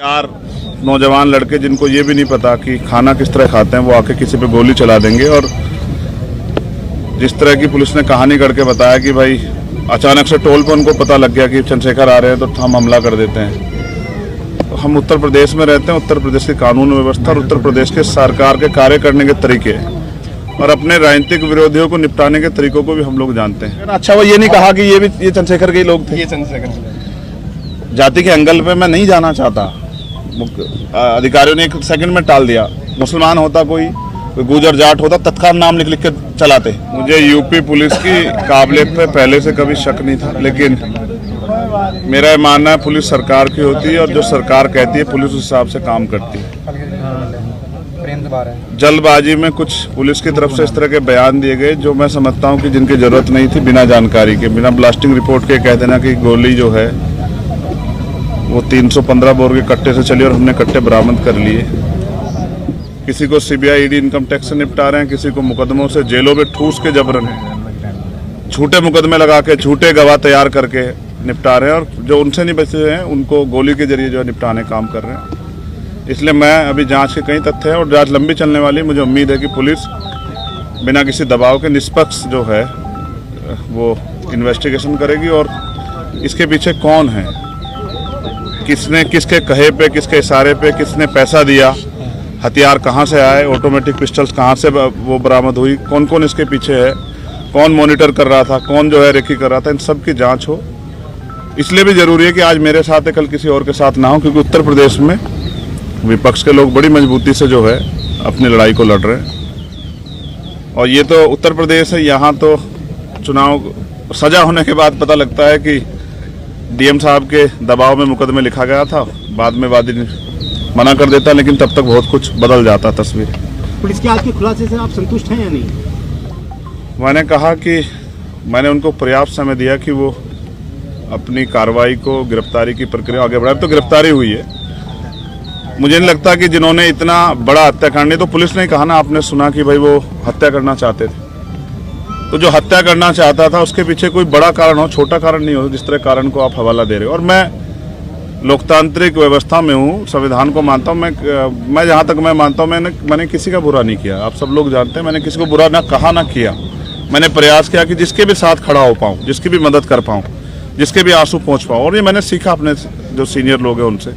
चार नौजवान लड़के जिनको ये भी नहीं पता कि खाना किस तरह खाते हैं, वो आके किसी पे गोली चला देंगे। और जिस तरह की पुलिस ने कहानी करके बताया कि भाई अचानक से टोल पर उनको पता लग गया कि चंद्रशेखर आ रहे हैं, तो हम हमला कर देते हैं। तो हम उत्तर प्रदेश में रहते हैं, उत्तर प्रदेश की कानून व्यवस्था और उत्तर प्रदेश के सरकार के कार्य करने के तरीके और अपने राजनीतिक विरोधियों को निपटाने के तरीकों को भी हम लोग जानते हैं। अच्छा, वो ये नहीं कहा कि ये चंद्रशेखर के ही लोग थे। ये चंद्रशेखर जाति के एंगल पे मैं नहीं जाना चाहता। अधिकारियों ने एक सेकंड में टाल दिया। मुसलमान होता कोई गुजर जाट होता, तत्काल नाम लिख के चलाते। मुझे यूपी पुलिस की काबिलियत पे पहले से कभी शक नहीं था, लेकिन मेरा ये मानना है पुलिस सरकार की होती है और जो सरकार कहती है पुलिस उस हिसाब से काम करती है। जल्दबाजी में कुछ पुलिस की तरफ से इस तरह के बयान दिए गए जो मैं समझता हूं कि जिनकी जरूरत नहीं थी, बिना जानकारी के, बिना ब्लास्टिंग रिपोर्ट के कह देना कि गोली जो है वो 315 बोर के कट्टे से चली और हमने कट्टे बरामद कर लिए। किसी को सीबीआई ईडी इनकम टैक्स से निपटा रहे हैं, किसी को मुकदमों से जेलों में ठूस के जबरन झूठे मुकदमे लगा के झूठे गवाह तैयार करके निपटा रहे हैं, और जो उनसे नहीं बचे हैं उनको गोली के जरिए जो है निपटाने काम कर रहे हैं। इसलिए मैं अभी जांच के कई तथ्य हैं और जांच लंबी चलने वाली। मुझे उम्मीद है कि पुलिस बिना किसी दबाव के निष्पक्ष जो है वो इन्वेस्टिगेशन करेगी और इसके पीछे कौन है, किसने किसके कहे पे, किसके इशारे पे, किसने पैसा दिया, हथियार कहाँ से आए, ऑटोमेटिक पिस्टल्स कहाँ से वो बरामद हुई, कौन कौन इसके पीछे है, कौन मॉनिटर कर रहा था, कौन जो है रेकी कर रहा था, इन सब की जांच हो। इसलिए भी जरूरी है कि आज मेरे साथ है, कल किसी और के साथ ना हो, क्योंकि उत्तर प्रदेश में विपक्ष के लोग बड़ी मजबूती से जो है अपनी लड़ाई को लड़ रहे हैं। और ये तो उत्तर प्रदेश है, यहाँ तो चुनाव सजा होने के बाद पता लगता है कि डीएम साहब के दबाव में मुकदमे लिखा गया था, बाद में वादी मना कर देता, लेकिन तब तक बहुत कुछ बदल जाता तस्वीर। पुलिस के आज के खुलासे से आप संतुष्ट हैं या नहीं? मैंने कहा कि मैंने उनको पर्याप्त समय दिया कि वो अपनी कार्रवाई को, गिरफ्तारी की प्रक्रिया आगे बढ़ाए। तो गिरफ्तारी हुई है। मुझे नहीं लगता कि जिन्होंने इतना बड़ा हत्याकांड, तो पुलिस ने कहा ना, आपने सुना कि भाई वो हत्या करना चाहते थे, तो जो हत्या करना चाहता था उसके पीछे कोई बड़ा कारण हो, छोटा कारण नहीं हो, जिस तरह कारण को आप हवाला दे रहे हो। और मैं लोकतांत्रिक व्यवस्था में हूँ, संविधान को मानता हूँ। मैं जहाँ तक मैं मानता हूँ, मैंने किसी का बुरा नहीं किया। आप सब लोग जानते हैं, मैंने किसी को बुरा ना कहा ना किया। मैंने प्रयास किया कि जिसके भी साथ खड़ा हो पाऊँ, जिसकी भी मदद कर पाऊँ, जिसके भी आंसू पहुँच पाऊँ। और ये मैंने सीखा अपने जो सीनियर लोग हैं उनसे।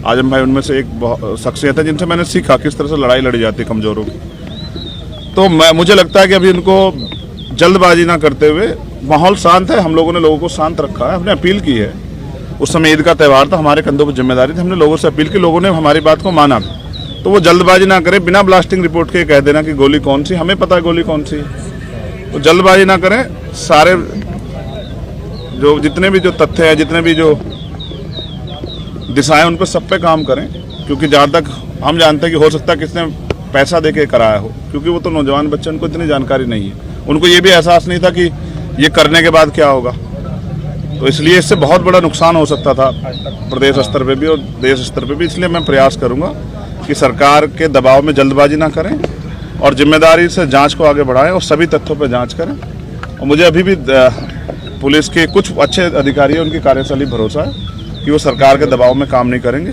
आजम भाई उनमें से एक शख्सियत है जिनसे मैंने सीखा किस तरह से लड़ाई लड़ी जाती है कमजोरों की। तो मुझे लगता है कि अभी इनको जल्दबाजी ना करते हुए, माहौल शांत है, हम लोगों ने लोगों को शांत रखा है, हमने अपील की है। उस समय ईद का त्यौहार था, हमारे कंधों पर जिम्मेदारी थी, हमने लोगों से अपील की, लोगों ने हमारी बात को माना। तो वो जल्दबाजी ना करें, बिना ब्लास्टिंग रिपोर्ट के कह देना कि गोली कौन सी, हमें पता है गोली कौन सी है। तो जल्दबाजी ना करें, सारे जो जितने भी जो तथ्य है, जितने भी जो दिशाएं, उन पर सब पे काम करें। क्योंकि जहाँ तक हम जानते हैं कि हो सकता है किसने पैसा दे के कराया हो, क्योंकि वो तो नौजवान बच्चे, उनको इतनी जानकारी नहीं है, उनको ये भी एहसास नहीं था कि ये करने के बाद क्या होगा। तो इसलिए इससे बहुत बड़ा नुकसान हो सकता था प्रदेश स्तर पे भी और देश स्तर पे भी। इसलिए मैं प्रयास करूंगा कि सरकार के दबाव में जल्दबाजी ना करें और जिम्मेदारी से जांच को आगे बढ़ाएं और सभी तथ्यों पर जांच करें। और मुझे अभी भी पुलिस के कुछ अच्छे अधिकारी हैं, उनकी कार्यशैली भरोसा है कि वो सरकार के दबाव में काम नहीं करेंगे।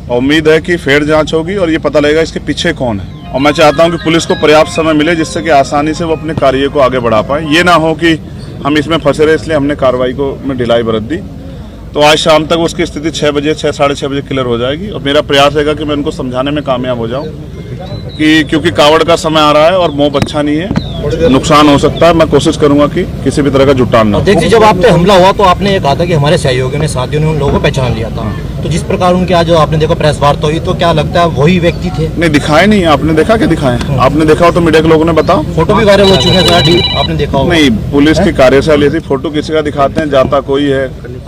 और उम्मीद है कि फेयर जाँच होगी और ये पता लगेगा इसके पीछे कौन है। और मैं चाहता हूं कि पुलिस को पर्याप्त समय मिले जिससे कि आसानी से वो अपने कार्य को आगे बढ़ा पाए। ये ना हो कि हम इसमें फंसे रहे, इसलिए हमने कार्रवाई को में ढिलाई बरत दी। तो आज शाम तक उसकी स्थिति 6 बजे, 6-6:30 बजे क्लियर हो जाएगी। और मेरा प्रयास रहेगा कि मैं उनको समझाने में कामयाब हो जाऊँ कि क्योंकि कावड़ का समय आ रहा है और मोह अच्छा नहीं है, नुकसान हो सकता है। मैं कोशिश करूंगा कि किसी भी तरह का जुटान ना हो। देखिए, जब आप पे हमला हुआ तो आपने ये कहा था कि हमारे सहयोगियों ने, साथियों ने उन लोगों को पहचान लिया था। तो जिस प्रकार उनके आज जो आपने देखा प्रेस वार्ता हुई, तो क्या लगता है वही व्यक्ति थे? नहीं, दिखाए नहीं। आपने देखा क्या दिखाए? आपने देखा हो तो मीडिया के लोगों ने बताओ। फोटो भी वायरल हो चुके हैं, आपने देखा हो? नहीं, पुलिस की कार्यशैली थी, फोटो किसी का दिखाते हैं, जाता कोई है,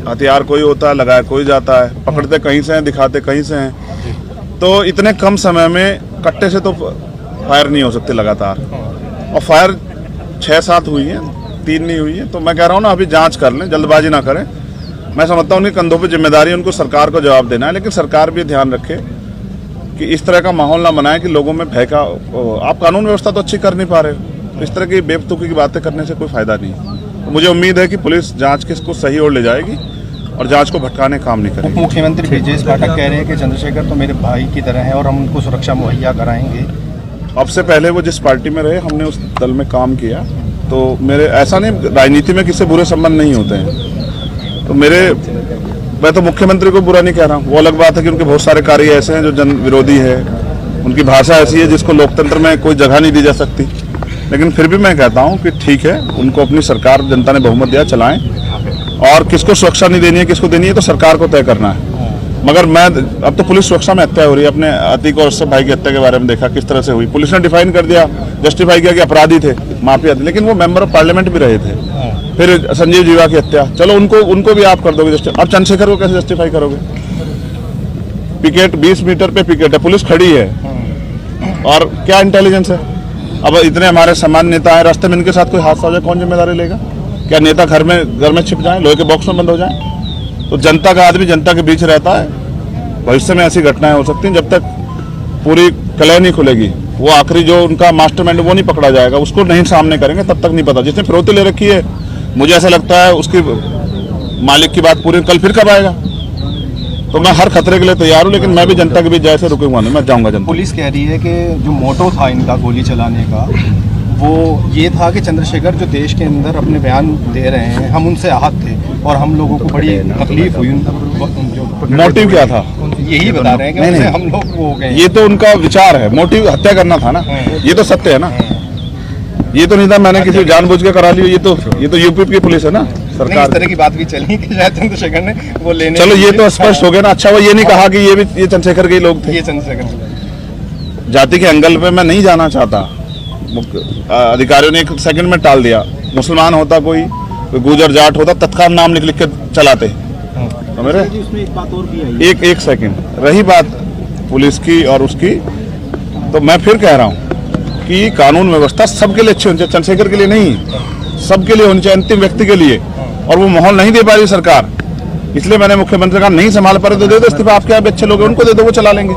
हथियार कोई होता है, लगाया कोई जाता है, पकड़ते कहीं से हैं, दिखाते कहीं से हैं। तो इतने कम समय में कट्टे से तो फायर नहीं हो सकते लगातार, और फायर 6-7 हुई है, 3 नहीं हुई है। तो मैं कह रहा हूँ ना, अभी जांच कर लें, जल्दबाजी ना करें। मैं समझता हूँ उनके कंधों पे जिम्मेदारी है, उनको सरकार को जवाब देना है, लेकिन सरकार भी ध्यान रखे कि इस तरह का माहौल ना बनाए कि लोगों में भय का। आप कानून व्यवस्था तो अच्छी कर नहीं पा रहे हो, इस तरह की बेवकूफ़ी की बातें करने से कोई फायदा नहीं। तो मुझे उम्मीद है कि पुलिस जांच के इसको सही ओर ले जाएगी और जांच को भटकाने का काम नहीं उप करेगी। मुख्यमंत्री ब्रजेश पाठक कह रहे हैं कि चंद्रशेखर तो मेरे भाई की तरह है और हम उनको सुरक्षा मुहैया कराएंगे। अब से पहले वो जिस पार्टी में रहे, हमने उस दल में काम किया, तो मेरे ऐसा नहीं, राजनीति में किसी बुरे संबंध नहीं होते हैं। तो मैं तो मुख्यमंत्री को बुरा नहीं कह रहा हूँ। वो अलग बात है कि उनके बहुत सारे कार्य ऐसे हैं जो जन विरोधी है, उनकी भाषा ऐसी है जिसको लोकतंत्र में कोई जगह नहीं दी जा सकती। लेकिन फिर भी मैं कहता हूँ कि ठीक है, उनको अपनी सरकार, जनता ने बहुमत दिया, चलाएं। और किसको सुरक्षा नहीं देनी है, किसको देनी है, तो सरकार को तय करना है। मगर अब तो पुलिस सुरक्षा में हत्या हो रही है। अपने अतीक और उससे भाई की हत्या के बारे में देखा किस तरह से हुई। पुलिस ने डिफाइन कर दिया, जस्टिफाई किया कि अपराधी थे, माफिया थे, लेकिन वो मेंबर ऑफ पार्लियामेंट भी रहे थे। फिर संजीव जीवा की हत्या, चलो उनको भी आप कर दोगे जस्टिफाई। अब चंद्रशेखर को कैसे जस्टिफाई करोगे? पिकेट 20 मीटर पे पिकेट है, पुलिस खड़ी है, और क्या इंटेलिजेंस है? अब इतने हमारे सामान्य नेता हैं, रास्ते में इनके साथ कोई हादसा हो जाए, कौन जिम्मेदारी लेगा? क्या नेता घर में छिप जाए, लोहे के बॉक्स में बंद हो जाए? तो जनता का आदमी जनता के बीच रहता है। भविष्य में ऐसी घटनाएं हो सकती हैं। जब तक पूरी कलह नहीं खुलेगी, वो आखिरी जो उनका मास्टरमाइंड वो नहीं पकड़ा जाएगा, उसको नहीं सामने करेंगे, तब तक नहीं पता। जिसने फिरौती ले रखी है, मुझे ऐसा लगता है उसकी मालिक की बात पूरी कल फिर कब आएगा। तो मैं हर खतरे के लिए तैयार हूँ, लेकिन मैं भी जनता के बीच जैसे रुकूंगा नहीं, मैं जाऊंगा जनता। पुलिस कह रही है कि जो मोटो था इनका गोली चलाने का, वो ये था कि चंद्रशेखर जो देश के अंदर अपने बयान दे रहे हैं, हम उनसे आहत थे और हम लोगों को बड़ी तकलीफ हुई। मोटिव क्या था? यही बता रहे हैं कि उनसे हम लोग वो हो गए। ये तो उनका विचार है, मोटिव हत्या करना था ना, ये तो सत्य है ना। ये तो नहीं था मैंने किसी जानबूझ के करा लिया। ये तो यूपी की पुलिस है ना, सरकार। इस तरह की बात भी चली कि शायद चंद्रशेखर ने वो लेने। चलो ये तो स्पष्ट हो गया ना। अच्छा, वो ये नहीं कहा कि ये चंद्रशेखर के ही लोग थे। ये चंद्रशेखर जाति के एंगल पे मैं नहीं जाना चाहता। अधिकारियों ने 1 सेकंड में टाल दिया। मुसलमान होता कोई गुजर जाट होता, तत्काल नाम लिख के चलाते। तो मेरे इसमें एक बात और भी आई। एक सेकंड रही बात पुलिस की और उसकी, तो मैं फिर कह रहा हूँ कि कानून व्यवस्था सबके लिए अच्छी होनी चाहिए, चंद्रशेखर के लिए नहीं, सबके लिए होनी चाहिए, अंतिम व्यक्ति के लिए। और वो माहौल नहीं दे पा रही सरकार, इसलिए मैंने मुख्यमंत्री का नहीं संभाल पा रहे तो दे दो इस्तीफा। आपके यहाँ भी अच्छे लोग हैं, उनको दे दो, वो चला लेंगे।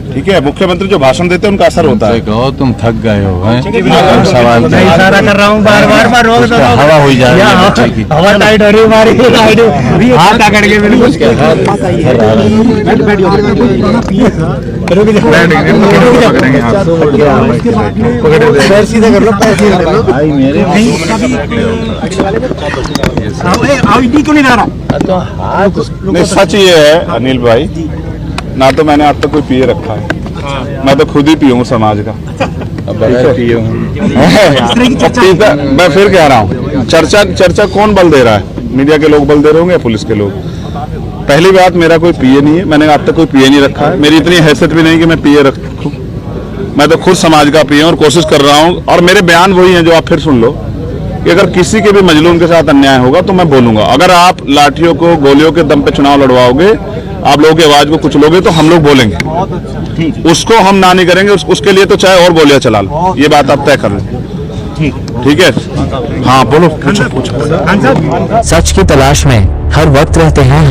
ठीक है, मुख्यमंत्री जो भाषण देते हैं उनका असर होता है। कहो तुम थक गए हो, हैं? सवाल इशारा कर रहा हूँ, बार रोक दो। हवा हो जा रही है बच्चे की। हवा टाइट हो रही है हमारी, हाथ आकड़ के बिल्कुल। सीधा कर लो, पैसे कर लो भाई मेरे। आईडी क्यों नहीं ला रहा? नहीं, सच ये है अनिल भाई, ना तो मैंने आज तक कोई पिए रखा है, मैं तो खुद ही पियूँ समाज का। मैं फिर कह रहा हूँ, चर्चा कौन बल दे रहा है? मीडिया के लोग बल दे रहे होंगे या पुलिस के लोग? पहली बात, मेरा कोई पिए नहीं है, मैंने आज तक कोई पिए नहीं रखा है। मेरी इतनी हैसियत भी नहीं कि मैं पिए रखूं। मैं तो खुद समाज का पिए और कोशिश कर रहा हूँ। और मेरे बयान वही हैं जो आप फिर सुन लो कि अगर किसी के भी मजलूम के साथ अन्याय होगा तो मैं बोलूंगा। अगर आप लाठियों को, गोलियों के दम पे चुनाव लड़वाओगे, आप लोगों की आवाज को कुचलोगे, तो हम लोग बोलेंगे। उसको हम ना नहीं करेंगे, उसके लिए तो चाहे और गोलियां चला लो। ये बात आप तय कर लें। ठीक है? हाँ बोलो, पूछो। सच की तलाश में हर वक्त रहते हैं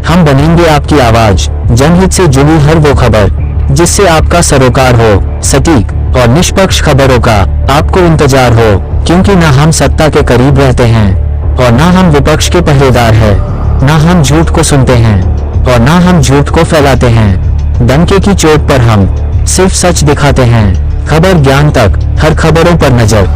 हम बनेंगे आपकी आवाज। जनहित से जुड़ी हर वो खबर जिससे आपका सरोकार हो, सटीक और निष्पक्ष खबरों का आपको इंतजार हो, क्योंकि न हम सत्ता के करीब रहते हैं और न हम विपक्ष के पहरेदार हैं, न हम झूठ को सुनते हैं और न हम झूठ को फैलाते हैं। डंके की चोट पर हम सिर्फ सच दिखाते हैं। खबर ज्ञान तक, हर खबरों पर नजर।